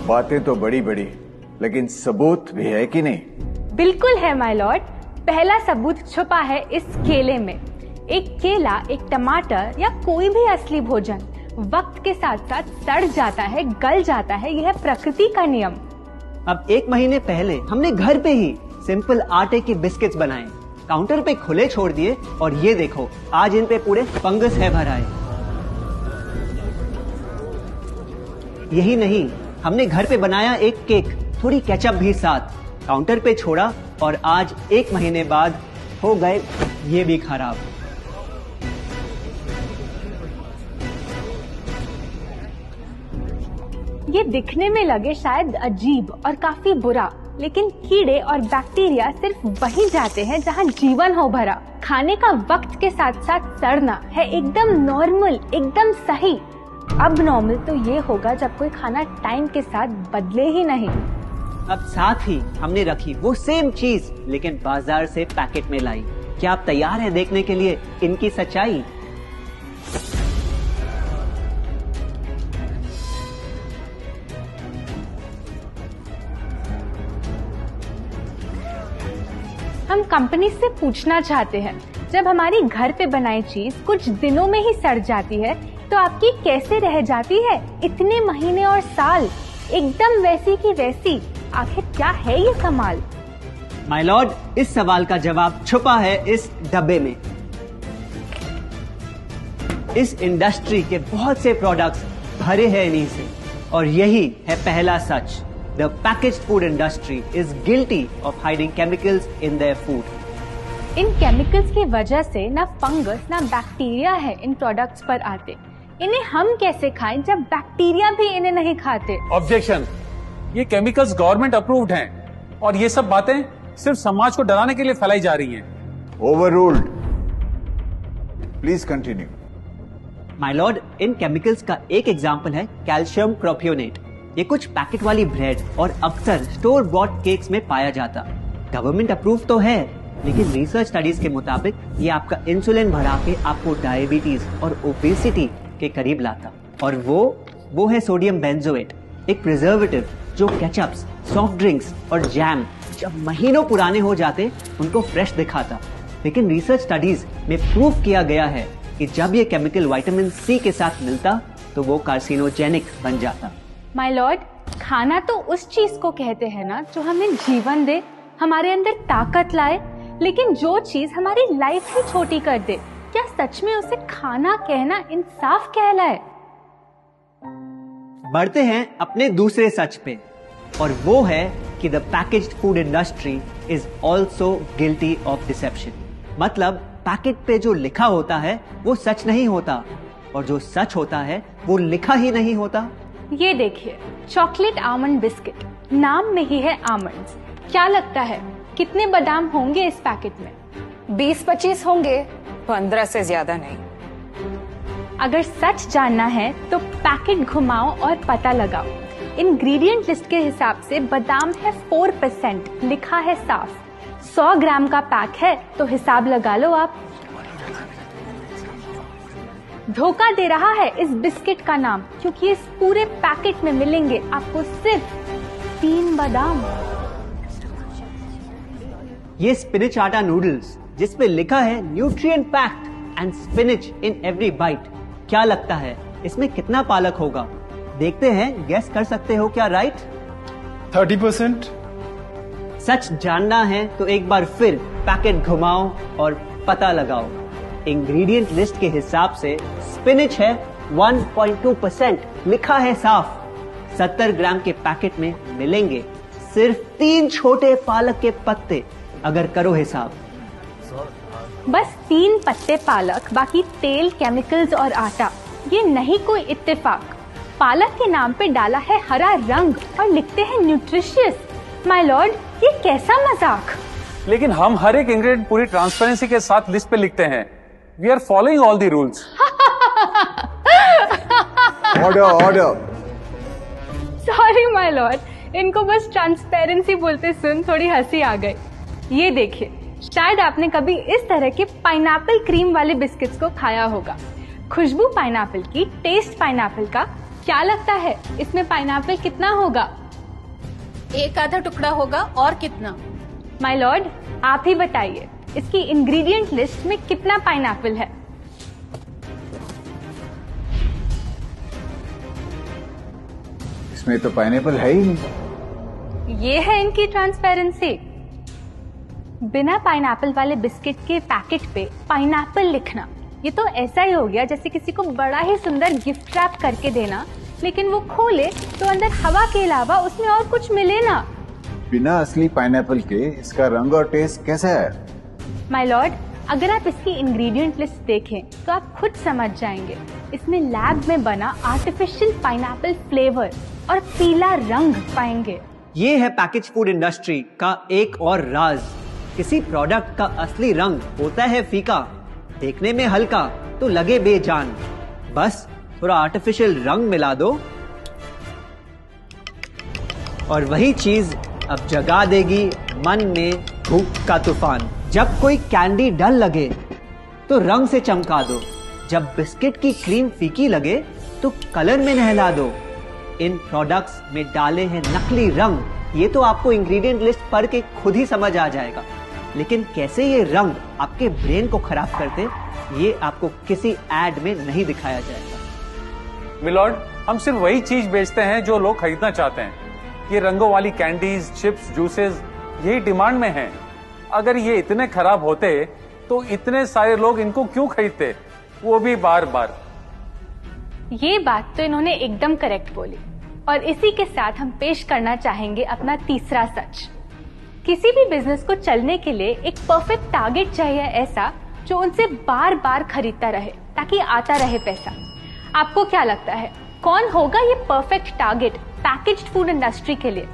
बातें तो बड़ी बड़ी, लेकिन सबूत भी है कि नहीं? बिल्कुल है माय लॉर्ड। पहला सबूत छुपा है इस केले में। एक केला, एक टमाटर या कोई भी असली भोजन वक्त के साथ साथ सड़ जाता है, गल जाता है। यह प्रकृति का नियम। अब 1 महीने पहले हमने घर पे ही सिंपल आटे के बिस्किट्स बनाए, काउंटर पे खुले छोड़ दिए और ये देखो आज इन पे पूरे फंगस है भर आए। यही नहीं, हमने घर पे बनाया एक केक, थोड़ी केचप भी साथ, काउंटर पे छोड़ा और आज 1 महीने बाद हो गए ये भी खराब। ये दिखने में लगे शायद अजीब और काफी बुरा, लेकिन कीड़े और बैक्टीरिया सिर्फ वहीं जाते हैं जहां जीवन हो भरा। खाने का वक्त के साथ साथ सड़ना है एकदम नॉर्मल, एकदम सही। अब नॉर्मल तो ये होगा जब कोई खाना टाइम के साथ बदले ही नहीं। अब साथ ही हमने रखी वो सेम चीज, लेकिन बाजार से पैकेट में लाई। क्या आप तैयार हैं देखने के लिए इनकी सच्चाई? हम कंपनी से पूछना चाहते हैं, जब हमारी घर पे बनाई चीज कुछ दिनों में ही सड़ जाती है तो आपकी कैसे रह जाती है इतने महीने और साल, एकदम वैसी की वैसी? आखिर क्या है ये कमाल? माय लॉर्ड, इस सवाल का जवाब छुपा है इस डब्बे में। इस इंडस्ट्री के बहुत से प्रोडक्ट्स भरे हैं इन्हीं से, और यही है पहला सच। The packaged food industry is guilty of hiding chemicals in their food. In chemicals की वजह से ना फंगस ना बैक्टीरिया है इन प्रोडक्ट्स पर आते। इन्हें हम कैसे खाएं जब बैक्टीरिया भी इन्हें नहीं खाते? ऑब्जेक्शन, ये केमिकल्स गवर्नमेंट अप्रूव्ड हैं और ये सब बातें सिर्फ समाज को डराने के लिए फैलाई जा रही हैं। Overruled. Please continue. My Lord, in chemicals का एक एग्जांपल है कैल्शियम प्रोपियोनेट। ये कुछ पैकेट वाली ब्रेड और अक्सर स्टोर बॉट केक्स में पाया जाता। गवर्नमेंट अप्रूव तो है, लेकिन रिसर्च स्टडीज के मुताबिक ये आपका इंसुलिन बढ़ा के आपको डायबिटीज और ओबेसिटी के करीब लाता। और वो है सोडियम बेंजोएट, एक प्रिजर्वेटिव जो केचप्स, सॉफ्ट ड्रिंक्स और जैम जब महीनों पुराने हो जाते उनको फ्रेश दिखाता। लेकिन रिसर्च स्टडीज में प्रूव किया गया है कि जब ये केमिकल विटामिन सी के साथ मिलता तो वो कार्सिनोजेनिक बन जाता। माय लॉर्ड, खाना तो उस चीज को कहते हैं ना जो हमें जीवन दे, हमारे अंदर ताकत लाए। लेकिन जो चीज हमारी लाइफ ही छोटी कर दे, क्या सच में उसे खाना कहना इंसाफ कहलाए? बढ़ते हैं अपने दूसरे सच पे, और वो है कि the packaged food industry is also guilty of deception. मतलब पैकेट पे जो लिखा होता है वो सच नहीं होता, और जो सच होता है वो लिखा ही नहीं होता। ये देखिए, चॉकलेट आमंड बिस्किट, नाम में ही है आमंड्स। क्या लगता है कितने बादाम होंगे इस पैकेट में? 20-25 होंगे, 15 से ज्यादा नहीं। अगर सच जानना है तो पैकेट घुमाओ और पता लगाओ। इंग्रेडिएंट लिस्ट के हिसाब से बादाम है 4%, लिखा है साफ। 100 ग्राम का पैक है तो हिसाब लगा लो आप। धोखा दे रहा है इस बिस्किट का नाम, क्योंकि इस पूरे पैकेट में मिलेंगे आपको सिर्फ 3 बादाम। ये स्पिनच आटा नूडल्स जिसपे लिखा है nutrient packed and spinach in every bite. क्या लगता है इसमें कितना पालक होगा? देखते हैं, गेस कर सकते हो क्या राइट? 30%। सच जानना है तो एक बार फिर पैकेट घुमाओ और पता लगाओ। इंग्रेडिएंट लिस्ट के हिसाब से स्पिनच है 1.2%, लिखा है साफ। 70 ग्राम के पैकेट में मिलेंगे सिर्फ 3 छोटे पालक के पत्ते, अगर करो हिसाब। बस 3 पत्ते पालक, बाकी तेल, केमिकल्स और आटा। ये नहीं कोई इत्तेफाक। पालक के नाम पे डाला है हरा रंग और लिखते हैं न्यूट्रिशियस। माय लॉर्ड, ये कैसा मजाक? लेकिन हम हर एक इंग्रेडिएंट पूरी ट्रांसपेरेंसी के साथ लिस्ट पे लिखते हैं। We are following all the rules. Order. Sorry my lord, इनको बस ट्रांसपेरेंसी बोलते सुन थोड़ी हंसी आ गई। ये देखिए, शायद आपने कभी इस तरह के पाइनएप्पल क्रीम वाले बिस्किट्स को खाया होगा। खुशबू पाइनएप्पल की, टेस्ट पाइनएप्पल का, क्या लगता है इसमें पाइनएप्पल कितना होगा? एक आधा टुकड़ा होगा, और कितना? माय लॉर्ड, आप ही बताइए, इसकी इंग्रेडिएंट लिस्ट में कितना पाइनएप्पल है? इसमें तो पाइनएप्पल है ही नहीं। ये है इनकी ट्रांसपेरेंसी। बिना पाइनएप्पल वाले बिस्किट के पैकेट पे पाइनएप्पल लिखना, ये तो ऐसा ही हो गया जैसे किसी को बड़ा ही सुंदर गिफ्ट रैप करके देना, लेकिन वो खोले तो अंदर हवा के अलावा उसमें और कुछ मिले ना। बिना असली पाइनएप्पल के इसका रंग और टेस्ट कैसा है? माय लॉर्ड, अगर आप इसकी इंग्रेडिएंट लिस्ट देखें तो आप खुद समझ जाएंगे। इसमें लैब में बना आर्टिफिशियल पाइनएप्पल फ्लेवर और पीला रंग पाएंगे। ये है पैकेज फूड इंडस्ट्री का एक और राज। किसी प्रोडक्ट का असली रंग होता है फीका, देखने में हल्का तो लगे बेजान। बस थोड़ा आर्टिफिशियल रंग मिला दो और वही चीज अब जगा देगी मन में भूख का तूफान। जब कोई कैंडी डल लगे तो रंग से चमका दो, जब बिस्किट की क्रीम फीकी लगे तो कलर में नहला दो। इन प्रोडक्ट्स में डाले हैं नकली रंग, ये तो आपको इंग्रेडिएंट लिस्ट पढ़ के खुद ही समझ आ जाएगा। लेकिन कैसे ये रंग आपके ब्रेन को खराब करते, ये आपको किसी एड में नहीं दिखाया जाएगा। मिलॉर्ड, हम सिर्फ वही चीज बेचते हैं जो लोग खरीदना चाहते हैं। ये रंगों वाली कैंडीज, चिप्स, जूसेस यही डिमांड में हैं। अगर ये इतने खराब होते तो इतने सारे लोग इनको क्यों खरीदते, वो भी बार बार। ये बात तो इन्होंने एकदम करेक्ट बोली, और इसी के साथ हम पेश करना चाहेंगे अपना तीसरा सच। किसी भी बिजनेस को चलने के लिए एक परफेक्ट टारगेट चाहिए, ऐसा जो उनसे बार बार खरीदता रहे ताकि आता रहे पैसा। आपको क्या लगता है कौन होगा ये perfect target packaged food industry के लिए?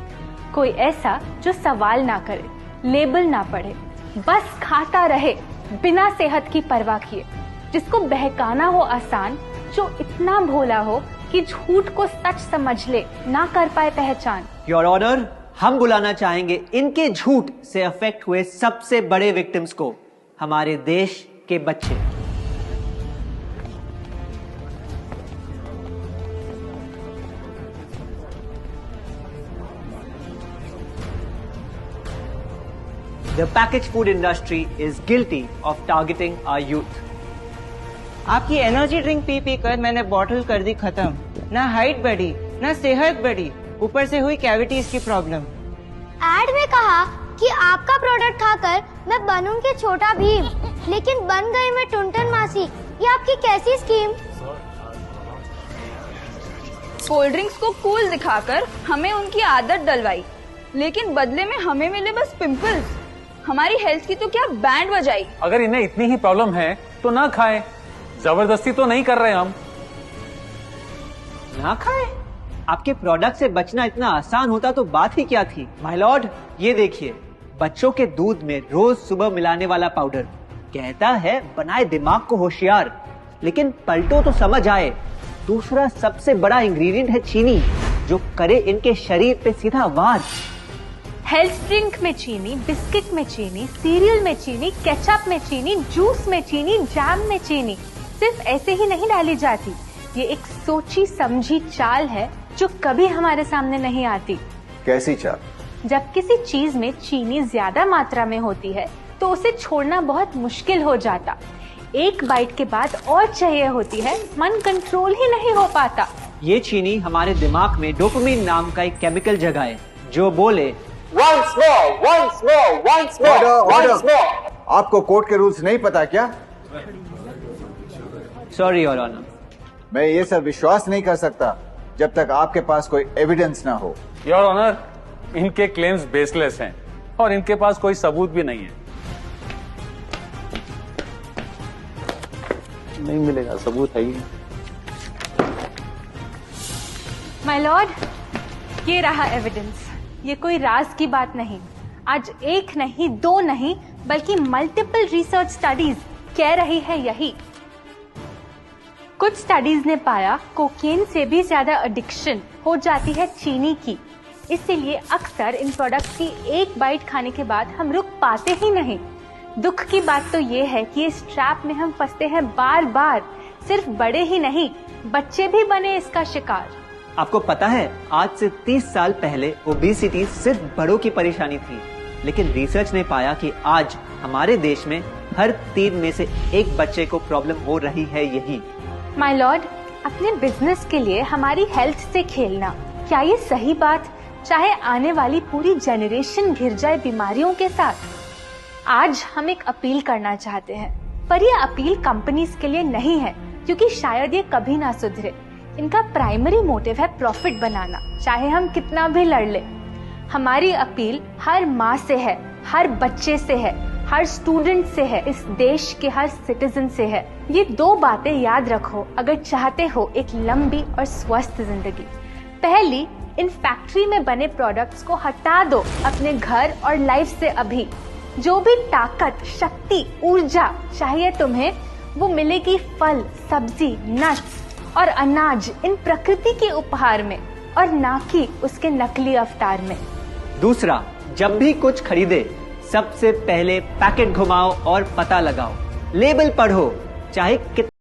कोई ऐसा जो सवाल ना करे, लेबल ना पढ़े, बस खाता रहे बिना सेहत की परवाह किए, जिसको बहकाना हो आसान, जो इतना भोला हो कि झूठ को सच समझ ले, ना कर पाए पहचान। योर ऑनर, हम बुलाना चाहेंगे इनके झूठ से अफेक्ट हुए सबसे बड़े विक्टिम्स को, हमारे देश के बच्चे। The packaged food industry is guilty of targeting our youth. आपकी एनर्जी ड्रिंक पी पी कर मैंने बॉटल कर दी खत्म। ना हाइट बढ़ी, ना सेहत बढ़ी, ऊपर से हुई कैविटीज की प्रॉब्लम। एड में कहा कि आपका प्रोडक्ट खाकर मैं बनूंगी छोटा भीम, लेकिन बन गई मैं टुनटन मासी। ये आपकी कैसी स्कीम? कोल्ड ड्रिंक्स को कूल दिखाकर हमें उनकी आदत डलवाई, लेकिन बदले में हमें मिले बस पिंपल्स। हमारी हेल्थ की तो क्या बैंड बजाई। अगर इन्हें इतनी ही प्रॉब्लम है तो ना खाएं, जबरदस्ती तो नहीं कर रहे हम। ना खाए? आपके प्रोडक्ट से बचना इतना आसान होता तो बात ही क्या थी। माय लॉर्ड, ये देखिए, बच्चों के दूध में रोज सुबह मिलाने वाला पाउडर कहता है बनाए दिमाग को होशियार, लेकिन पलटो तो समझ आए। दूसरा सबसे बड़ा इंग्रेडिएंट है चीनी, जो करे इनके शरीर पे सीधा वार। हेल्थ ड्रिंक में चीनी, बिस्किट में चीनी, सीरियल में चीनी, केचप में चीनी, जूस में चीनी, जैम में चीनी सिर्फ ऐसे ही नहीं डाली जाती। ये एक सोची समझी चाल है जो कभी हमारे सामने नहीं आती। कैसी चाल? जब किसी चीज में चीनी ज्यादा मात्रा में होती है तो उसे छोड़ना बहुत मुश्किल हो जाता। एक बाइट के बाद और चाहिए होती है, मन कंट्रोल ही नहीं हो पाता। ये चीनी हमारे दिमाग में डोपामिन नाम का एक केमिकल जगाए, जो बोले Once more, once more, once more, once more. आपको कोर्ट के रूल्स नहीं पता क्या? Sorry your honour. मैं ये सब विश्वास नहीं कर सकता जब तक आपके पास कोई एविडेंस ना हो। योर ऑनर, इनके क्लेम्स बेसलेस हैं और इनके पास कोई सबूत भी नहीं है। नहीं मिलेगा, सबूत है ही। माय लॉर्ड, ये रहा एविडेंस। ये कोई राज की बात नहीं। आज एक नहीं, दो नहीं, बल्कि मल्टीपल रिसर्च स्टडीज कह रही है यही। कुछ स्टडीज ने पाया कोकेन से भी ज्यादा एडिक्शन हो जाती है चीनी की। इसीलिए अक्सर इन प्रोडक्ट्स की एक बाइट खाने के बाद हम रुक पाते ही नहीं। दुख की बात तो ये है कि इस ट्रैप में हम फंसते हैं बार बार। सिर्फ बड़े ही नहीं, बच्चे भी बने इसका शिकार। आपको पता है आज से 30 साल पहले ओबेसिटी सिर्फ बड़ों की परेशानी थी, लेकिन रिसर्च ने पाया कि आज हमारे देश में हर 3 में से 1 बच्चे को प्रॉब्लम हो रही है यही। माय लॉर्ड, अपने बिजनेस के लिए हमारी हेल्थ से खेलना, क्या ये सही बात, चाहे आने वाली पूरी जनरेशन घिर जाए बीमारियों के साथ? आज हम एक अपील करना चाहते हैं, पर ये अपील कंपनीज के लिए नहीं है, क्योंकि शायद ये कभी ना सुधरे। इनका प्राइमरी मोटिव है प्रॉफिट बनाना, चाहे हम कितना भी लड़ ले। हमारी अपील हर माँ से है, हर बच्चे से है, हर स्टूडेंट से है, इस देश के हर सिटीजन से है। ये 2 बातें याद रखो अगर चाहते हो एक लंबी और स्वस्थ जिंदगी। पहली, इन फैक्ट्री में बने प्रोडक्ट्स को हटा दो अपने घर और लाइफ से अभी। जो भी ताकत, शक्ति, ऊर्जा चाहिए तुम्हें, वो मिलेगी फल, सब्जी, नट्स और अनाज इन प्रकृति के उपहार में, और ना कि उसके नकली अवतार में। दूसरा, जब भी कुछ खरीदे सबसे पहले पैकेट घुमाओ और पता लगाओ, लेबल पढ़ो, चाहे